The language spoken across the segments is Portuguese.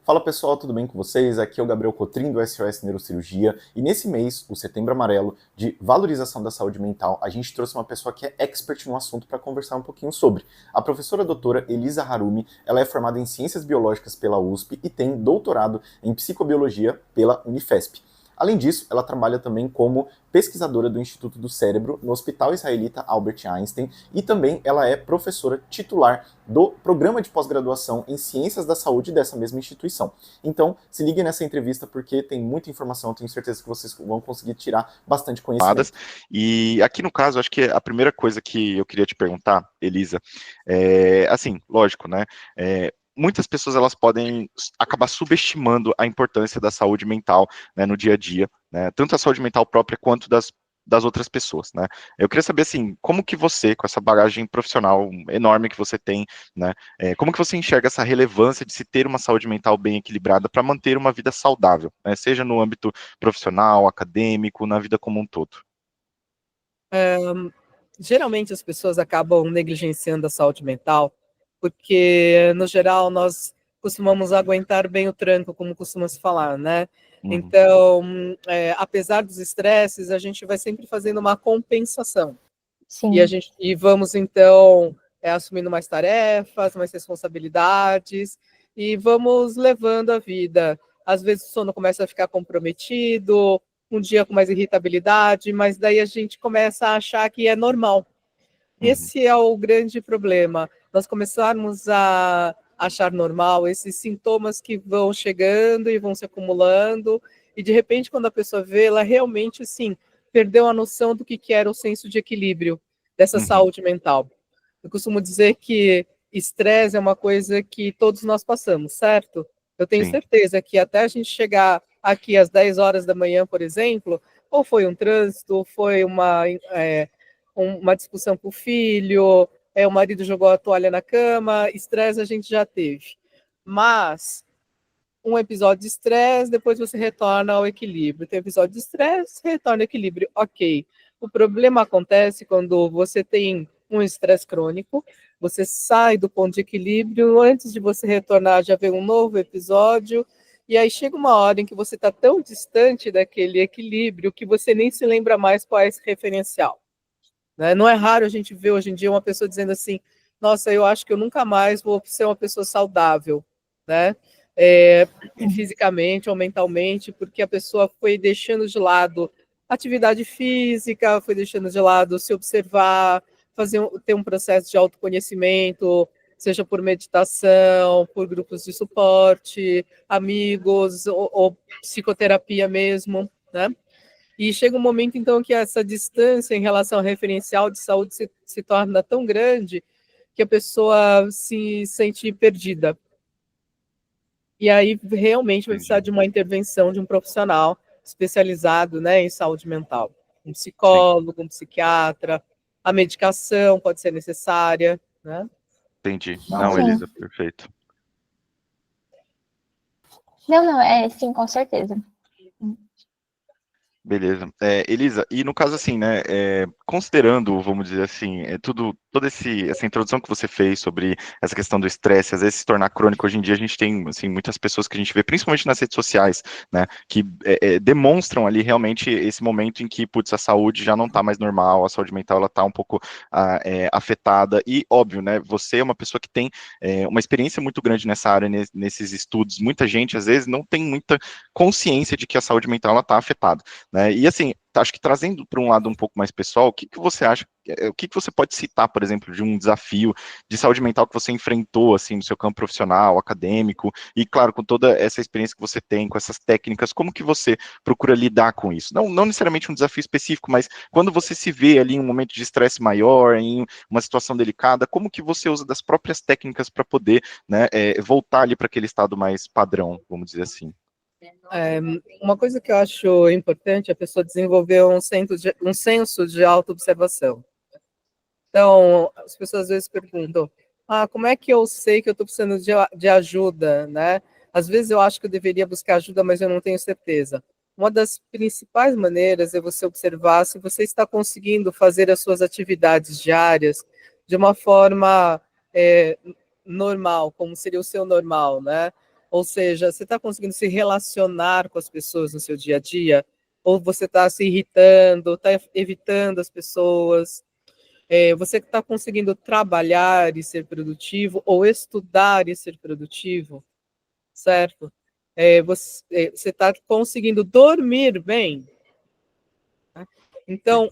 Fala pessoal, tudo bem com vocês? Aqui é o Gabriel Cotrim do SOS Neurocirurgia e nesse mês, o Setembro Amarelo, de valorização da saúde mental, a gente trouxe uma pessoa que é expert no assunto para conversar um pouquinho sobre. A professora doutora Elisa Harumi, ela é formada em Ciências Biológicas pela USP e tem doutorado em Psicobiologia pela Unifesp. Além disso, ela trabalha também como pesquisadora do Instituto do Cérebro no Hospital Israelita Albert Einstein e também ela é professora titular do Programa de Pós-Graduação em Ciências da Saúde dessa mesma instituição. Então, se liguem nessa entrevista porque tem muita informação, tenho certeza que vocês vão conseguir tirar bastante conhecimento. E aqui no caso, acho que a primeira coisa que eu queria te perguntar, Elisa, é assim, lógico, né? Muitas pessoas elas podem acabar subestimando a importância da saúde mental, né, no dia a dia, né, tanto a saúde mental própria quanto das outras pessoas, né. Eu queria saber, assim, como que você, com essa bagagem profissional enorme que você tem, né, como que você enxerga essa relevância de se ter uma saúde mental bem equilibrada para manter uma vida saudável, né, seja no âmbito profissional, acadêmico, na vida como um todo? Geralmente as pessoas acabam negligenciando a saúde mental, porque, no geral, nós costumamos aguentar bem o tranco, como costuma se falar, né? Então, apesar dos estresses, a gente vai sempre fazendo uma compensação. Sim. E vamos, então, assumindo mais tarefas, mais responsabilidades, e vamos levando a vida. Às vezes o sono começa a ficar comprometido, um dia com mais irritabilidade, mas daí a gente começa a achar que é normal. Esse é o grande problema. Nós começarmos a achar normal esses sintomas que vão chegando e vão se acumulando, e de repente, quando a pessoa vê, ela realmente, assim, perdeu a noção do que era o senso de equilíbrio dessa saúde mental. Eu costumo dizer que estresse é uma coisa que todos nós passamos, certo? Eu tenho certeza que até a gente chegar aqui às 10 horas da manhã, por exemplo, ou foi um trânsito, ou foi uma discussão com o filho, o marido jogou a toalha na cama, estresse a gente já teve. Mas um episódio de estresse, depois você retorna ao equilíbrio. Tem episódio de estresse, retorna ao equilíbrio. Ok. O problema acontece quando você tem um estresse crônico, você sai do ponto de equilíbrio, antes de você retornar já vem um novo episódio, e aí chega uma hora em que você está tão distante daquele equilíbrio que você nem se lembra mais qual é esse referencial. Né? Não é raro a gente ver hoje em dia uma pessoa dizendo assim, nossa, eu acho que eu nunca mais vou ser uma pessoa saudável, né? Fisicamente ou mentalmente, porque a pessoa foi deixando de lado atividade física, foi deixando de lado se observar, ter um processo de autoconhecimento, seja por meditação, por grupos de suporte, amigos, ou psicoterapia mesmo, né? E chega um momento, então, que essa distância em relação ao referencial de saúde se torna tão grande que a pessoa se sente perdida. E aí, realmente, vai precisar de uma intervenção de um profissional especializado, né, em saúde mental. Um psicólogo, um psiquiatra, a medicação pode ser necessária, né? Entendi. Não, Sim. Elisa, perfeito. Não, sim, com certeza. Beleza. Elisa, e no caso assim, né, considerando, vamos dizer assim, toda essa introdução que você fez sobre essa questão do estresse, às vezes se tornar crônico, hoje em dia a gente tem, assim, muitas pessoas que a gente vê, principalmente nas redes sociais, né, que demonstram ali realmente esse momento em que, putz, a saúde já não está mais normal, a saúde mental, ela está um pouco afetada, e óbvio, né, você é uma pessoa que tem uma experiência muito grande nessa área, nesses estudos, muita gente, às vezes, não tem muita consciência de que a saúde mental, ela está afetada, né, e assim, acho que trazendo para um lado um pouco mais pessoal, o que você acha, o que você pode citar, por exemplo, de um desafio de saúde mental que você enfrentou, assim, no seu campo profissional, acadêmico, e claro, com toda essa experiência que você tem, com essas técnicas, como que você procura lidar com isso? Não necessariamente um desafio específico, mas quando você se vê ali em um momento de estresse maior, em uma situação delicada, como que você usa das próprias técnicas para poder, né, voltar ali para aquele estado mais padrão, vamos dizer assim? Uma coisa que eu acho importante é a pessoa desenvolver um senso de autoobservação. Então, as pessoas às vezes perguntam, como é que eu sei que eu estou precisando de ajuda, né? Às vezes eu acho que eu deveria buscar ajuda, mas eu não tenho certeza. Uma das principais maneiras é você observar se você está conseguindo fazer as suas atividades diárias de uma forma normal, como seria o seu normal, né? Ou seja, você está conseguindo se relacionar com as pessoas no seu dia a dia? Ou você está se irritando, está evitando as pessoas? Você está conseguindo trabalhar e ser produtivo, ou estudar e ser produtivo, certo? Você está conseguindo dormir bem? Né? Então,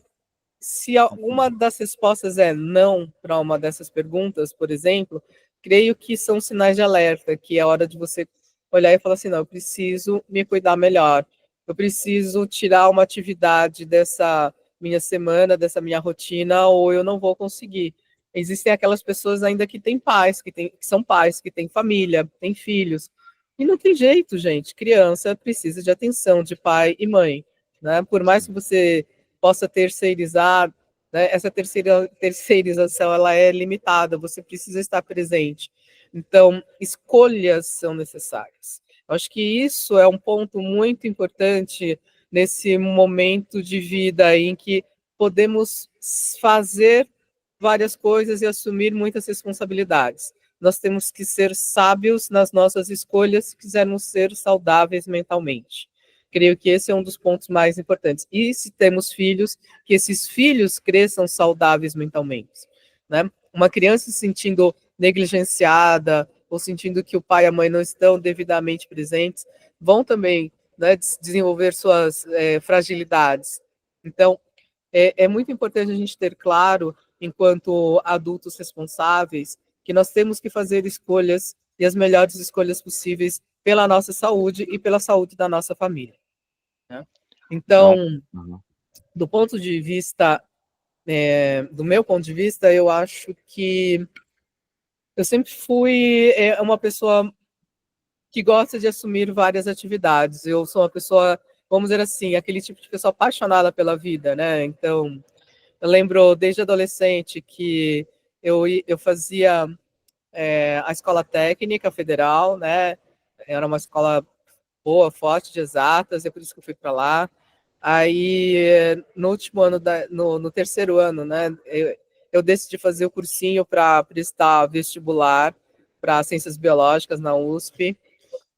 se alguma das respostas é não para uma dessas perguntas, por exemplo, creio que são sinais de alerta, que é hora de você olhar e falar assim, não, eu preciso me cuidar melhor, eu preciso tirar uma atividade dessa minha semana, dessa minha rotina, ou eu não vou conseguir. Existem aquelas pessoas ainda que têm pais, que são pais, que têm família, têm filhos, e não tem jeito, gente, criança precisa de atenção de pai e mãe, né? Por mais que você possa terceirizar, né, essa terceirização ela é limitada, você precisa estar presente. Então, escolhas são necessárias. Eu acho que isso é um ponto muito importante nesse momento de vida em que podemos fazer várias coisas e assumir muitas responsabilidades. Nós temos que ser sábios nas nossas escolhas se quisermos ser saudáveis mentalmente. Creio que esse é um dos pontos mais importantes. E se temos filhos, que esses filhos cresçam saudáveis mentalmente. Né? Uma criança se sentindo negligenciada, ou sentindo que o pai e a mãe não estão devidamente presentes, vão também, né, desenvolver suas fragilidades. Então, é muito importante a gente ter claro, enquanto adultos responsáveis, que nós temos que fazer escolhas e as melhores escolhas possíveis pela nossa saúde e pela saúde da nossa família. Né? Então, do ponto de vista, do meu ponto de vista, eu acho que eu sempre fui uma pessoa que gosta de assumir várias atividades. Eu sou uma pessoa, vamos dizer assim, aquele tipo de pessoa apaixonada pela vida, né? Então, eu lembro desde adolescente que eu fazia a escola técnica federal, né? Era uma escola boa, forte de exatas, é por isso que eu fui para lá. Aí, no último ano, no terceiro ano, né, eu decidi fazer o cursinho para prestar vestibular para Ciências Biológicas na USP.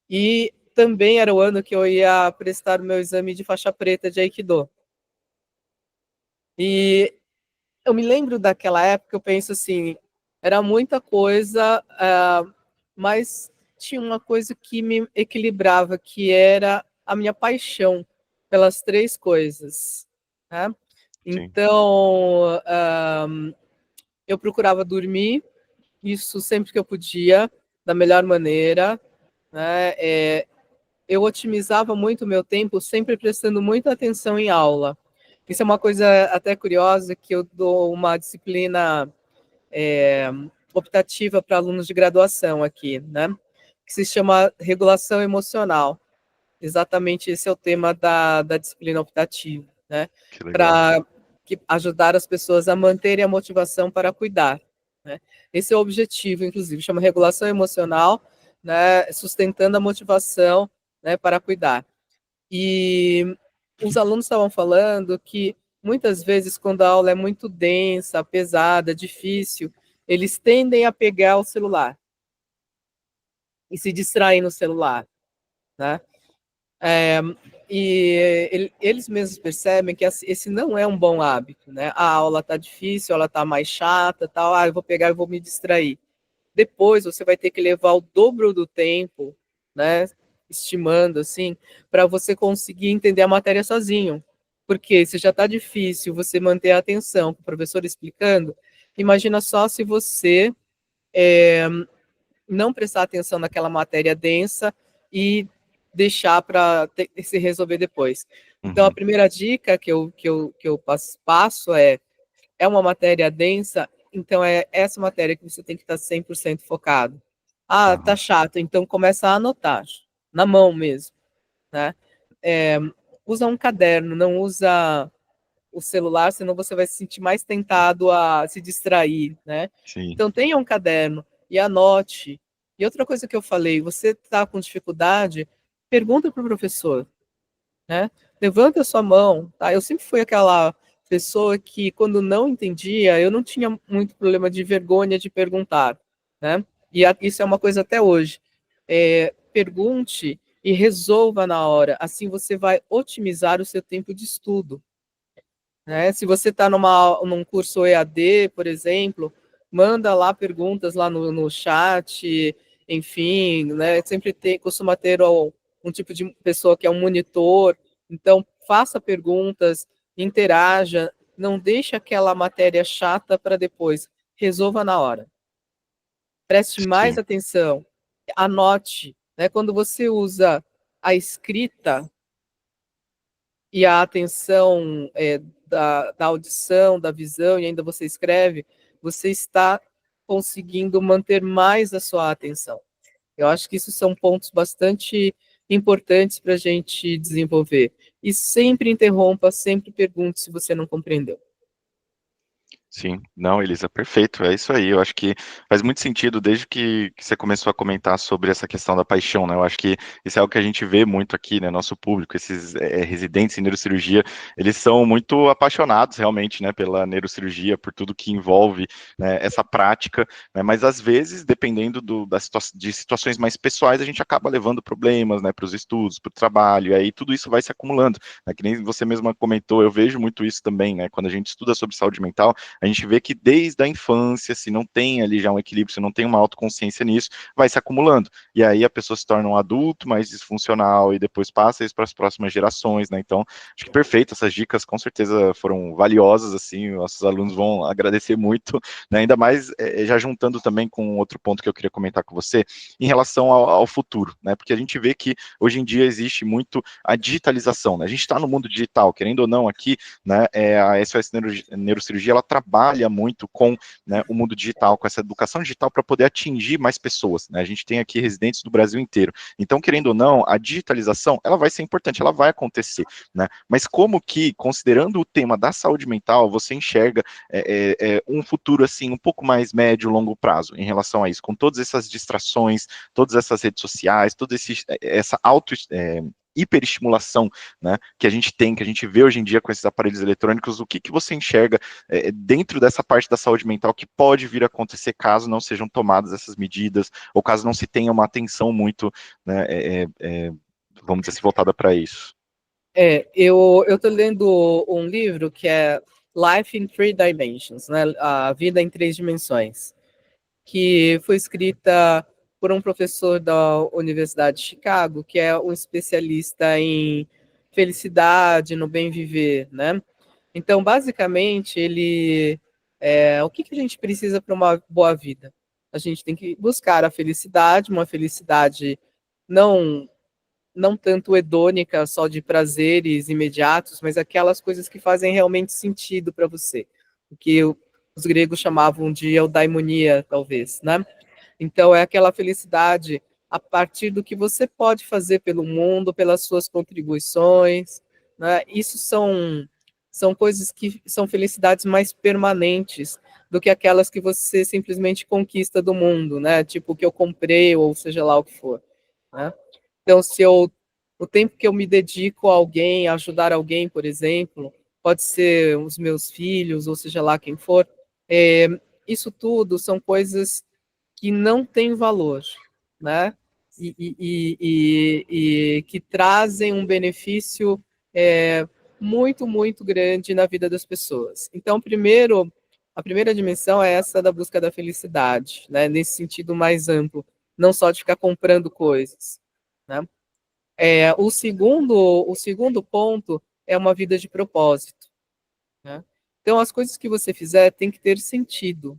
E também era o ano que eu ia prestar o meu exame de faixa preta de Aikido. E eu me lembro daquela época, eu penso assim, era muita coisa, mas tinha uma coisa que me equilibrava, que era a minha paixão pelas três coisas. Né? Então, eu procurava dormir, isso sempre que eu podia, da melhor maneira. Né? Eu otimizava muito o meu tempo, sempre prestando muita atenção em aula. Isso é uma coisa até curiosa, que eu dou uma disciplina optativa para alunos de graduação aqui, né? Que se chama regulação emocional. Exatamente esse é o tema da disciplina optativa, né? Para ajudar as pessoas a manterem a motivação para cuidar. Né? Esse é o objetivo, inclusive, chama regulação emocional, né? Sustentando a motivação, né, para cuidar. E os alunos estavam falando que muitas vezes, quando a aula é muito densa, pesada, difícil, eles tendem a pegar o celular e se distraem no celular, né? E eles mesmos percebem que esse não é um bom hábito, né? A aula está difícil, ela está mais chata, tal. Eu vou pegar e vou me distrair. Depois você vai ter que levar o dobro do tempo, né? Estimando assim, para você conseguir entender a matéria sozinho. Porque se já está difícil você manter a atenção com o professor explicando, imagina só se você não prestar atenção naquela matéria densa e deixar para se resolver depois. Então, a primeira dica que eu passo é uma matéria densa, então é essa matéria que você tem que estar 100% focado. Tá chato, então começa a anotar, na mão mesmo, né? Usa um caderno, não usa o celular, senão você vai se sentir mais tentado a se distrair, né? Sim. Então tenha um caderno e anote. E outra coisa que eu falei, você está com dificuldade, pergunta para o professor, né? Levanta a sua mão, tá? Eu sempre fui aquela pessoa que, quando não entendia, eu não tinha muito problema de vergonha de perguntar, né? E isso é uma coisa até hoje. pergunte e resolva na hora. Assim você vai otimizar o seu tempo de estudo. Né? Se você está num curso EAD, por exemplo, manda lá perguntas lá no chat, enfim, né? Sempre costuma ter um tipo de pessoa que é um monitor, então faça perguntas, interaja, não deixe aquela matéria chata para depois, resolva na hora. Preste mais Sim. atenção, anote, né? Quando você usa a escrita e a atenção da audição, da visão, e ainda você escreve, você está conseguindo manter mais a sua atenção. Eu acho que isso são pontos bastante importantes para a gente desenvolver. E sempre interrompa, sempre pergunte se você não compreendeu. Sim, não, Elisa, perfeito, é isso aí. Eu acho que faz muito sentido desde que você começou a comentar sobre essa questão da paixão, né? Eu acho que isso é algo que a gente vê muito aqui, né? Nosso público, esses residentes em neurocirurgia, eles são muito apaixonados realmente, né? Pela neurocirurgia, por tudo que envolve, né, essa prática, né? Mas às vezes, dependendo de situações mais pessoais, a gente acaba levando problemas, né? Para os estudos, para o trabalho, e aí tudo isso vai se acumulando, né? Que nem você mesma comentou, eu vejo muito isso também, né? Quando a gente estuda sobre saúde mental, a gente vê que desde a infância, se não tem ali já um equilíbrio, se não tem uma autoconsciência nisso, vai se acumulando. E aí a pessoa se torna um adulto mais disfuncional e depois passa isso para as próximas gerações, né? Então, acho que perfeito, essas dicas com certeza foram valiosas, assim, nossos alunos vão agradecer muito, né? Ainda mais já juntando também com outro ponto que eu queria comentar com você, em relação ao futuro, né? Porque a gente vê que hoje em dia existe muito a digitalização, né? A gente está no mundo digital, querendo ou não, aqui, né, a SOS Neurocirurgia, ela trabalha muito com, né, o mundo digital, com essa educação digital para poder atingir mais pessoas, né? A gente tem aqui residentes do Brasil inteiro. Então, querendo ou não, a digitalização, ela vai ser importante, ela vai acontecer, né? Mas como que, considerando o tema da saúde mental, você enxerga um futuro, assim, um pouco mais médio, longo prazo em relação a isso, com todas essas distrações, todas essas redes sociais, toda essa hiperestimulação, né, que a gente tem, que a gente vê hoje em dia com esses aparelhos eletrônicos, o que você enxerga dentro dessa parte da saúde mental que pode vir a acontecer caso não sejam tomadas essas medidas, ou caso não se tenha uma atenção muito, né, vamos dizer assim, voltada para isso? Eu estou lendo um livro que é Life in Three Dimensions, né, a vida em três dimensões, que foi escrita por um professor da Universidade de Chicago, que é um especialista em felicidade, no bem viver, né? Então, basicamente, o que a gente precisa para uma boa vida? A gente tem que buscar a felicidade, uma felicidade não não tanto hedônica, só de prazeres imediatos, mas aquelas coisas que fazem realmente sentido para você. O que os gregos chamavam de eudaimonia, talvez, né? Então, é aquela felicidade a partir do que você pode fazer pelo mundo, pelas suas contribuições, né? Isso são coisas que são felicidades mais permanentes do que aquelas que você simplesmente conquista do mundo, né? Tipo o que eu comprei, ou seja lá o que for, né? Então, o tempo que eu me dedico a alguém, a ajudar alguém, por exemplo, pode ser os meus filhos, ou seja lá quem for, isso tudo são coisas que não têm valor, né? E que trazem um benefício muito, muito grande na vida das pessoas. Então, a primeira dimensão é essa da busca da felicidade, né? Nesse sentido mais amplo, não só de ficar comprando coisas, né? O segundo ponto é uma vida de propósito, né? Então, as coisas que você fizer têm que ter sentido.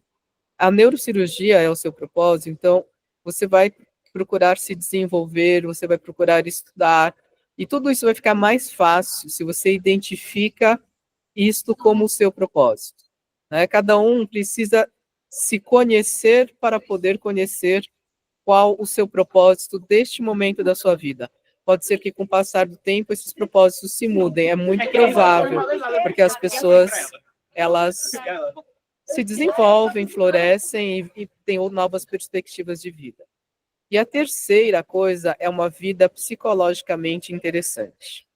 A neurocirurgia é o seu propósito, então você vai procurar se desenvolver, você vai procurar estudar, e tudo isso vai ficar mais fácil se você identifica isto como o seu propósito, né? Cada um precisa se conhecer para poder conhecer qual o seu propósito deste momento da sua vida. Pode ser que com o passar do tempo esses propósitos se mudem, é muito provável, porque as pessoas, elas se desenvolvem, florescem e têm novas perspectivas de vida. E a terceira coisa é uma vida psicologicamente interessante,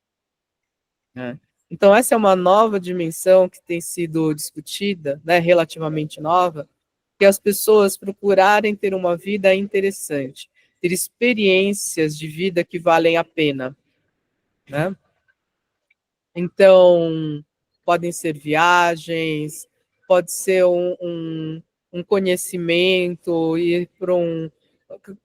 né? Então, essa é uma nova dimensão que tem sido discutida, né, relativamente nova, que as pessoas procurarem ter uma vida interessante, ter experiências de vida que valem a pena, né? Então, podem ser viagens, pode ser um conhecimento, ir para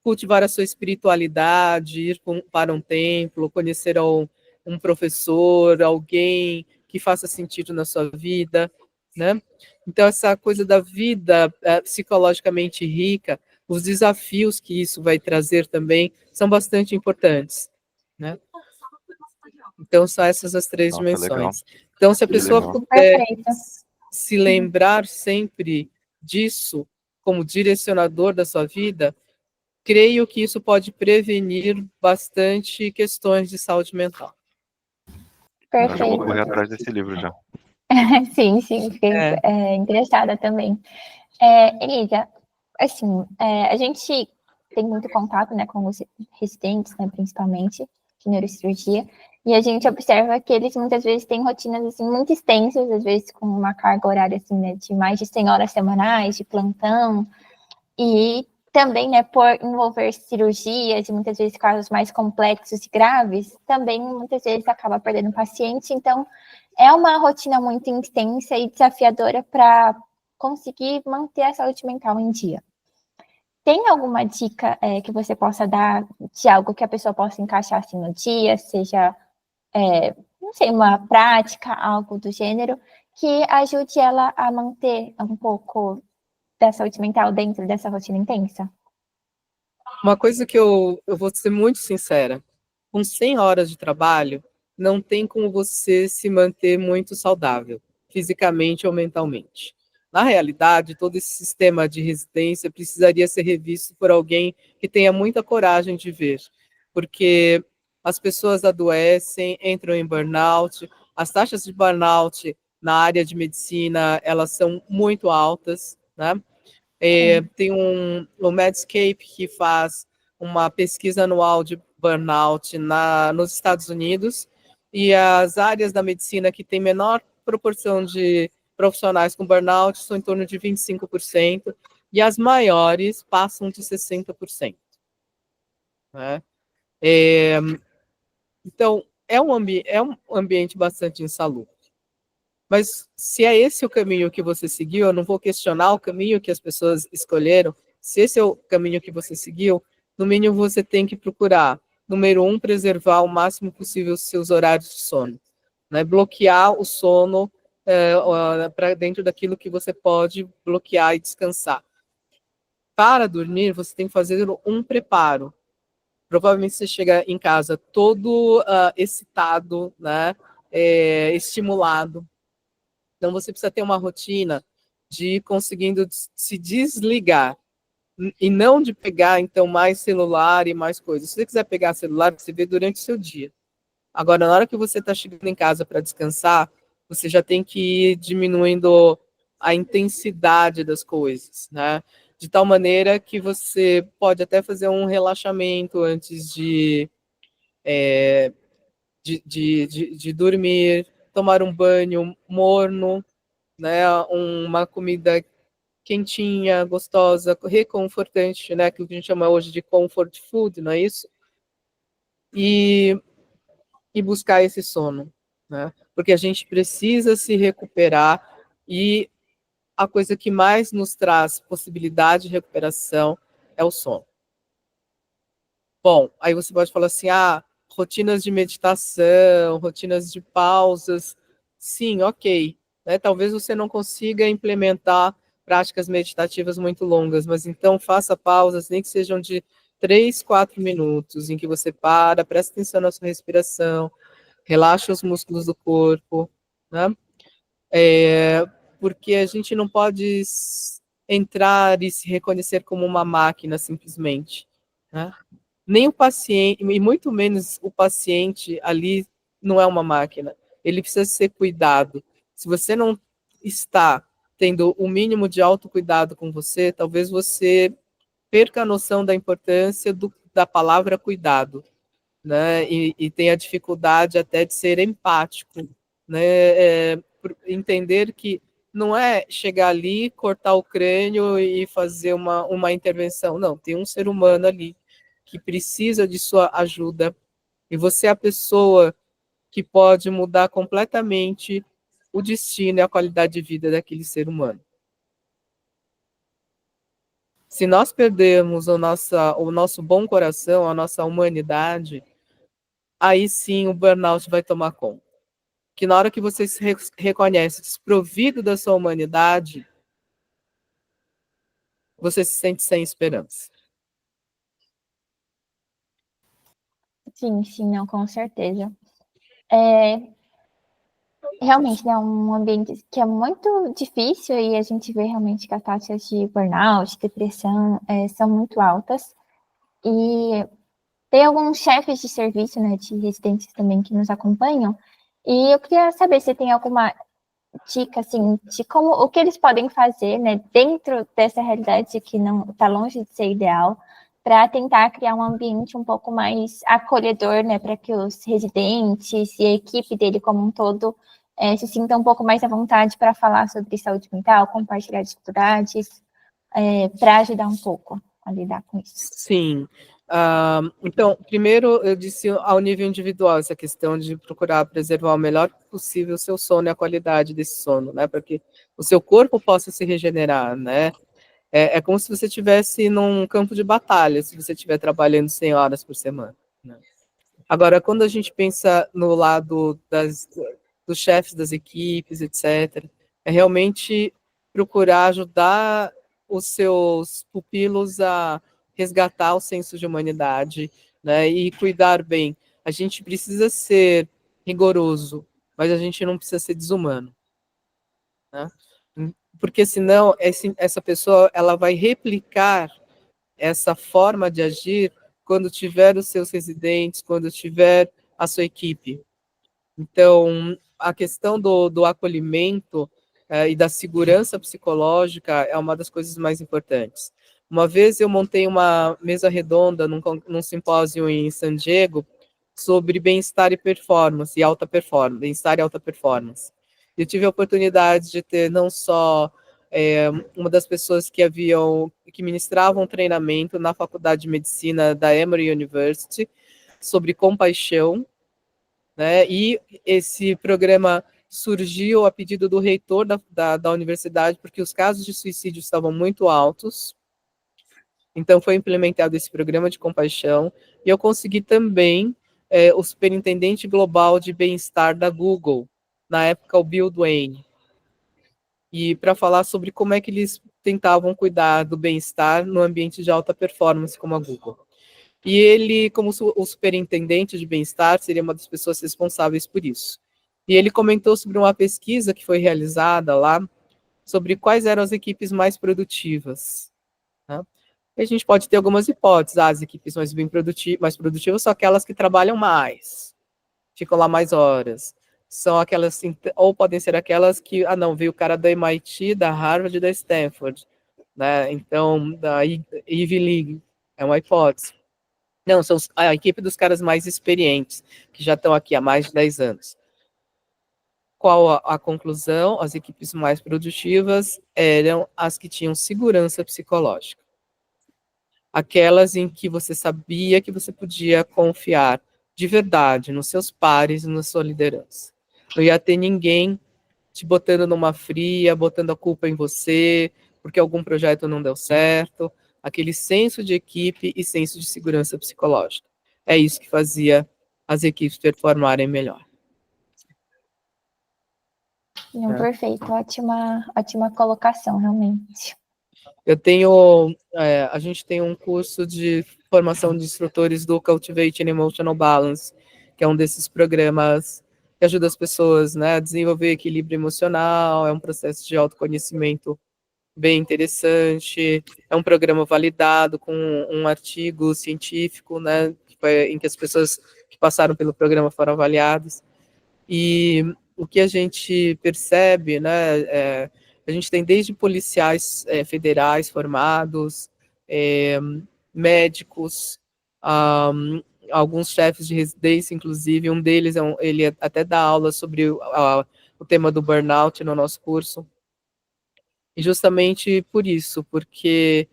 cultivar a sua espiritualidade, ir para um templo, conhecer um professor, alguém que faça sentido na sua vida, né? Então, essa coisa da vida psicologicamente rica, os desafios que isso vai trazer também são bastante importantes, né? Então, são essas as três Nossa, legal. dimensões. Então, se a Que pessoa legal. puder Perfeito. se lembrar sempre disso como direcionador da sua vida, creio que isso pode prevenir bastante questões de saúde mental. Eu já vou Perfeito. correr atrás desse livro já. Sim, sim, fiquei interessada também. Elisa, assim, a gente tem muito contato, né, com os residentes, né, principalmente, de neurocirurgia, e a gente observa que eles muitas vezes têm rotinas, assim, muito extensas, às vezes com uma carga horária, assim, né, de mais de 100 horas semanais, de plantão, e também, né, por envolver cirurgias e muitas vezes casos mais complexos e graves, também muitas vezes acaba perdendo o paciente, então é uma rotina muito intensa e desafiadora para conseguir manter a saúde mental em dia. Tem alguma dica que você possa dar de algo que a pessoa possa encaixar assim no dia, seja, não sei, uma prática, algo do gênero, que ajude ela a manter um pouco da saúde mental dentro dessa rotina intensa? Uma coisa que eu vou ser muito sincera, com 100 horas de trabalho, não tem como você se manter muito saudável, fisicamente ou mentalmente. Na realidade, todo esse sistema de residência precisaria ser revisto por alguém que tenha muita coragem de ver, porque as pessoas adoecem, entram em burnout, as taxas de burnout na área de medicina, elas são muito altas, né? Tem o Medscape que faz uma pesquisa anual de burnout nos Estados Unidos, e as áreas da medicina que tem menor proporção de profissionais com burnout são em torno de 25%, e as maiores passam de 60%. Né? Então, é um ambiente bastante insalubre. Mas se é esse o caminho que você seguiu, eu não vou questionar o caminho que as pessoas escolheram. Se esse é o caminho que você seguiu, no mínimo você tem que procurar, número 1, preservar o máximo possível os seus horários de sono. Né? Bloquear o sono para dentro daquilo que você pode bloquear e descansar. Para dormir, você tem que fazer um preparo. Provavelmente você chega em casa todo excitado, né? Estimulado. Então, você precisa ter uma rotina de ir conseguindo se desligar e não de pegar, então, mais celular e mais coisas. Se você quiser pegar celular, você vê durante o seu dia. Agora, na hora que você está chegando em casa para descansar, você já tem que ir diminuindo a intensidade das coisas, né? De tal maneira que você pode até fazer um relaxamento antes de dormir, tomar um banho morno, né, uma comida quentinha, gostosa, reconfortante, né, que a gente chama hoje de comfort food, não é isso? E buscar esse sono, né? Porque a gente precisa se recuperar, e a coisa que mais nos traz possibilidade de recuperação é o sono. Bom, aí você pode falar assim, rotinas de meditação, rotinas de pausas, sim, ok. Né? Talvez você não consiga implementar práticas meditativas muito longas, mas então faça pausas, nem que sejam de 3, 4 minutos, em que você presta atenção na sua respiração, relaxa os músculos do corpo, né? Porque a gente não pode entrar e se reconhecer como uma máquina, simplesmente, né? Nem o paciente, e muito menos o paciente ali, não é uma máquina. Ele precisa ser cuidado. Se você não está tendo o mínimo de autocuidado com você, talvez você perca a noção da importância da palavra cuidado, né? E tenha dificuldade até de ser empático, né? Entender que não é chegar ali, cortar o crânio e fazer uma intervenção. Não, tem um ser humano ali que precisa de sua ajuda, e você é a pessoa que pode mudar completamente o destino e a qualidade de vida daquele ser humano. Se nós perdermos o nosso bom coração, a nossa humanidade, aí sim o burnout vai tomar conta. Que na hora que você se reconhece desprovido da sua humanidade, você se sente sem esperança. Sim, sim, não, com certeza. Realmente, né, um ambiente que é muito difícil e a gente vê realmente que as taxas de burnout, depressão, são muito altas. E tem alguns chefes de serviço, né, de residentes também que nos acompanham. E eu queria saber se tem alguma dica, assim, de como, o que eles podem fazer, né, dentro dessa realidade que não está longe de ser ideal, para tentar criar um ambiente um pouco mais acolhedor, né, para que os residentes e a equipe dele como um todo se sintam um pouco mais à vontade para falar sobre saúde mental, compartilhar dificuldades, para ajudar um pouco a lidar com isso. Sim. Então, primeiro eu disse ao nível individual essa questão de procurar preservar o melhor possível o seu sono e a qualidade desse sono, né, para que o seu corpo possa se regenerar, né. É como se você estivesse num campo de batalha, se você estiver trabalhando 100 horas por semana, né. Agora, quando a gente pensa no lado dos chefes das equipes, etc., é realmente procurar ajudar os seus pupilos a resgatar o senso de humanidade, né, e cuidar bem. A gente precisa ser rigoroso, mas a gente não precisa ser desumano, né? Porque senão essa pessoa ela vai replicar essa forma de agir quando tiver os seus residentes, quando tiver a sua equipe. Então, a questão do acolhimento e da segurança psicológica é uma das coisas mais importantes. Uma vez eu montei uma mesa redonda num simpósio em San Diego sobre bem-estar e performance, e alta performance, bem-estar e alta performance. Eu tive a oportunidade de ter não só uma das pessoas que ministravam treinamento na Faculdade de Medicina da Emory University sobre compaixão, né? E esse programa surgiu a pedido do reitor da universidade, porque os casos de suicídio estavam muito altos. Então, foi implementado esse programa de compaixão, e eu consegui também o superintendente global de bem-estar da Google, na época o Bill Duane, e para falar sobre como é que eles tentavam cuidar do bem-estar no ambiente de alta performance como a Google. E ele, como o superintendente de bem-estar, seria uma das pessoas responsáveis por isso. E ele comentou sobre uma pesquisa que foi realizada lá, sobre quais eram as equipes mais produtivas, né? E a gente pode ter algumas hipóteses. As equipes mais produtivas são aquelas que trabalham mais, ficam lá mais horas. São aquelas, ou podem ser aquelas que, não, veio o cara da MIT, da Harvard e da Stanford, né? Então, da Ivy League, é uma hipótese. Não, são a equipe dos caras mais experientes, que já estão aqui há mais de 10 anos. Qual a conclusão? As equipes mais produtivas eram as que tinham segurança psicológica. Aquelas em que você sabia que você podia confiar de verdade nos seus pares e na sua liderança. Não ia ter ninguém te botando numa fria, botando a culpa em você, porque algum projeto não deu certo. Aquele senso de equipe e senso de segurança psicológica. É isso que fazia as equipes performarem melhor. Não, perfeito, ótima colocação, realmente. A gente tem um curso de formação de instrutores do Cultivating Emotional Balance, que é um desses programas que ajuda as pessoas, né, a desenvolver equilíbrio emocional, é um processo de autoconhecimento bem interessante, é um programa validado com um artigo científico, né, em que as pessoas que passaram pelo programa foram avaliadas, e o que a gente percebe, né, a gente tem desde policiais federais formados, médicos, alguns chefes de residência, inclusive, um deles, ele até dá aula sobre o tema do burnout no nosso curso, e justamente por isso, porque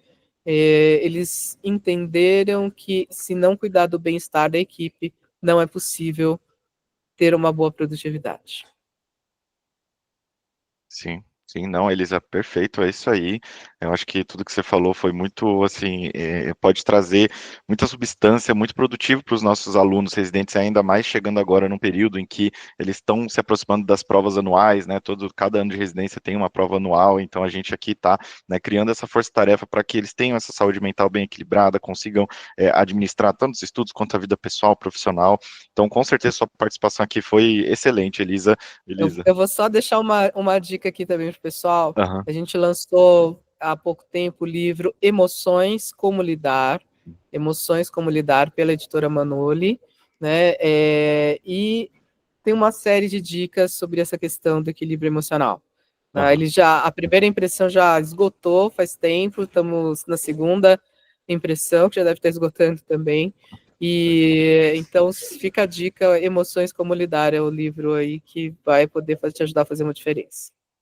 eles entenderam que se não cuidar do bem-estar da equipe, não é possível ter uma boa produtividade. Sim, sim, não, Elisa, perfeito, é isso aí. Eu acho que tudo que você falou foi muito, assim, pode trazer muita substância, muito produtivo para os nossos alunos residentes, ainda mais chegando agora num período em que eles estão se aproximando das provas anuais, né? Cada ano de residência tem uma prova anual, então a gente aqui está, né, criando essa força-tarefa para que eles tenham essa saúde mental bem equilibrada, consigam administrar tanto os estudos quanto a vida pessoal, profissional. Então, com certeza, sua participação aqui foi excelente, Elisa. Eu vou só deixar uma dica aqui também para o pessoal. Uhum. A gente lançou há pouco tempo o livro Emoções, Como Lidar, pela editora Manoli, né? E tem uma série de dicas sobre essa questão do equilíbrio emocional. Uhum. A primeira impressão já esgotou faz tempo, estamos na segunda impressão, que já deve estar esgotando também. E então fica a dica, Emoções Como Lidar, é o livro aí que vai poder te ajudar a fazer uma diferença.